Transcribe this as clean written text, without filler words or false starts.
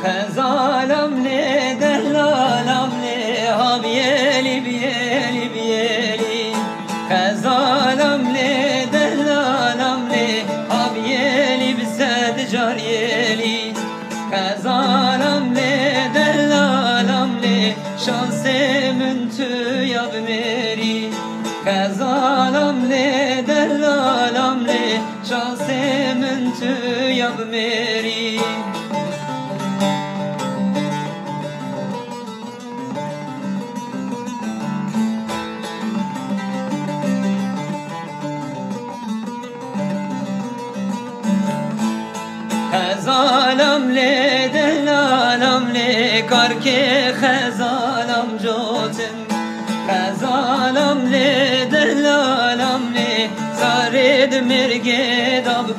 خزالم لی دلالم لی هاویلی بیلی بیلی خزالم لی دلالم لی هاویلی بسد جاریلی خزالم لی دلالم لی شانسمın tüyab meri خزالم لی دلالم لی شانسمın tüyab meri خزالم لی دلالم لی کار که خزالم جوتم خزالم لی دلالم لی زارد مرگه داب